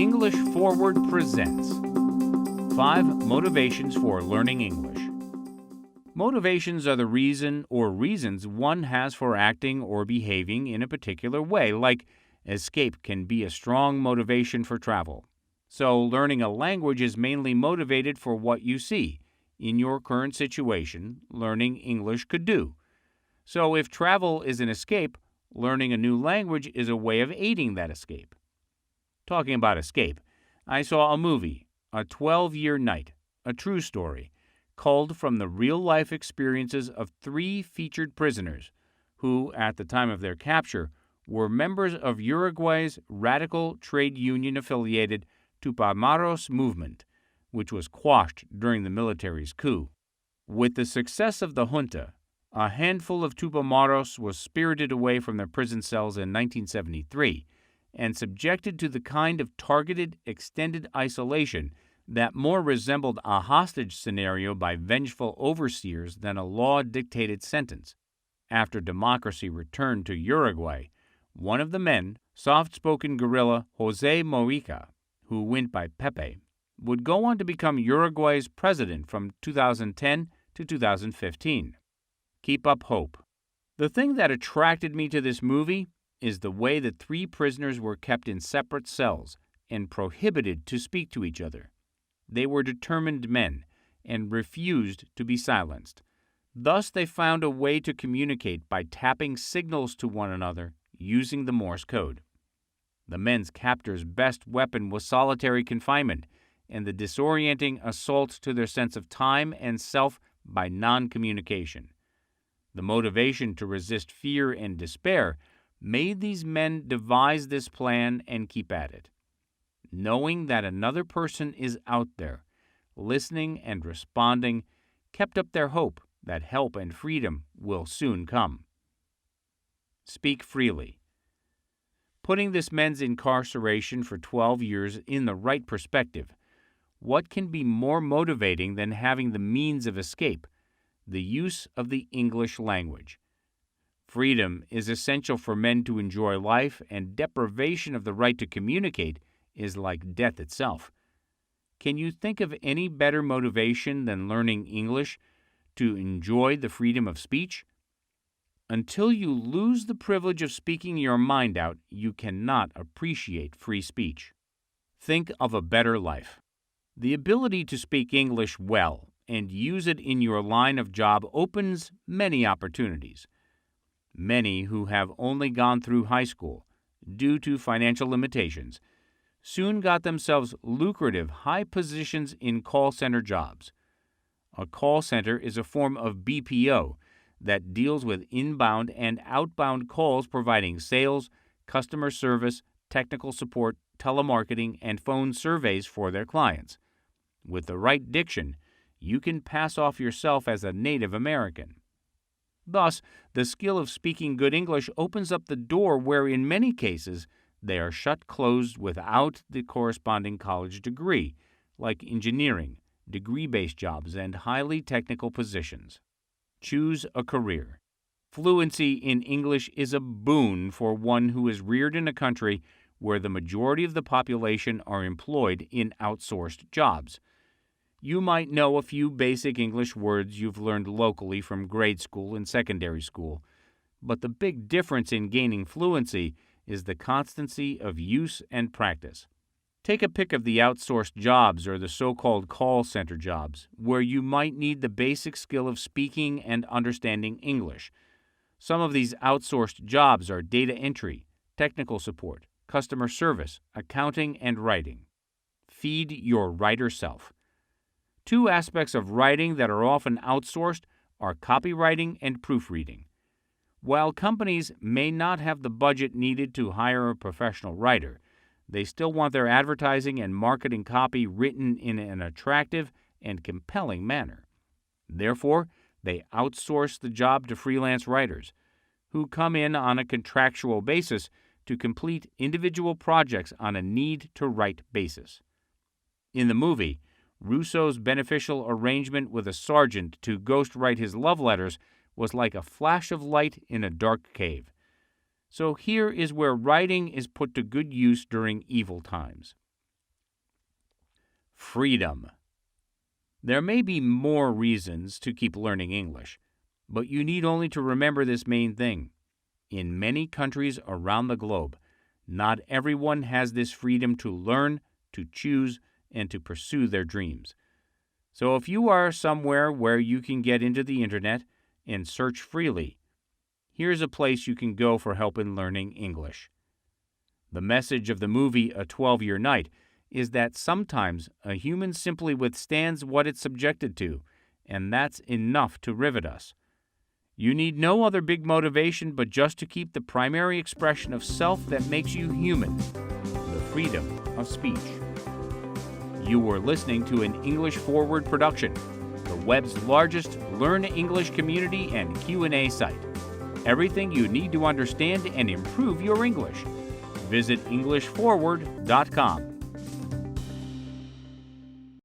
English Forward presents 5 Motivations for Learning English. Motivations are the reason or reasons one has for acting or behaving in a particular way, like escape can be a strong motivation for travel. So learning a language is mainly motivated for what you see. In your current situation, learning English could do. So if travel is an escape, learning a new language is a way of aiding that escape. Talking about escape, I saw a movie, A 12-Year Night, a true story, culled from the real-life experiences of 3 featured prisoners who, at the time of their capture, were members of Uruguay's radical trade union-affiliated Tupamaros movement, which was quashed during the military's coup. With the success of the junta, a handful of Tupamaros was spirited away from their prison cells in 1973 and subjected to the kind of targeted, extended isolation that more resembled a hostage scenario by vengeful overseers than a law-dictated sentence. After democracy returned to Uruguay, one of the men, soft-spoken guerrilla José Mojica, who went by Pepe, would go on to become Uruguay's president from 2010 to 2015. Keep up hope. The thing that attracted me to this movie is the way the 3 prisoners were kept in separate cells and prohibited to speak to each other. They were determined men and refused to be silenced. Thus, they found a way to communicate by tapping signals to one another using the Morse code. The men's captors' best weapon was solitary confinement and the disorienting assault to their sense of time and self by non-communication. The motivation to resist fear and despair made these men devise this plan and keep at it. Knowing that another person is out there, listening and responding, kept up their hope that help and freedom will soon come. Speak freely. Putting this men's incarceration for 12 years in the right perspective, what can be more motivating than having the means of escape, the use of the English language? Freedom is essential for men to enjoy life, and deprivation of the right to communicate is like death itself. Can you think of any better motivation than learning English to enjoy the freedom of speech? Until you lose the privilege of speaking your mind out, you cannot appreciate free speech. Think of a better life. The ability to speak English well and use it in your line of job opens many opportunities. Many who have only gone through high school, due to financial limitations, soon got themselves lucrative high positions in call center jobs. A call center is a form of BPO that deals with inbound and outbound calls providing sales, customer service, technical support, telemarketing, and phone surveys for their clients. With the right diction, you can pass off yourself as a native American. Thus, the skill of speaking good English opens up the door where, in many cases, they are shut closed without the corresponding college degree, like engineering, degree-based jobs, and highly technical positions. Choose a career. Fluency in English is a boon for one who is reared in a country where the majority of the population are employed in outsourced jobs. You might know a few basic English words you've learned locally from grade school and secondary school, but the big difference in gaining fluency is the constancy of use and practice. Take a pick of the outsourced jobs or the so-called call center jobs, where you might need the basic skill of speaking and understanding English. Some of these outsourced jobs are data entry, technical support, customer service, accounting, and writing. Feed your writer self. 2 aspects of writing that are often outsourced are copywriting and proofreading. While companies may not have the budget needed to hire a professional writer, they still want their advertising and marketing copy written in an attractive and compelling manner. Therefore, they outsource the job to freelance writers, who come in on a contractual basis to complete individual projects on a need-to-write basis. In the movie, Rousseau's beneficial arrangement with a sergeant to ghostwrite his love letters was like a flash of light in a dark cave. So here is where writing is put to good use during evil times. freedom. There may be more reasons to keep learning English, but you need only to remember this main thing. In many countries around the globe, not everyone has this freedom to learn, to choose, and to pursue their dreams. So if you are somewhere where you can get into the internet and search freely, here's a place you can go for help in learning English. The message of the movie A 12-Year Night is that sometimes a human simply withstands what it's subjected to, and that's enough to rivet us. You need no other big motivation but just to keep the primary expression of self that makes you human, the freedom of speech. You were listening to an English Forward production, the web's largest Learn English community and Q&A site. Everything you need to understand and improve your English. Visit EnglishForward.com.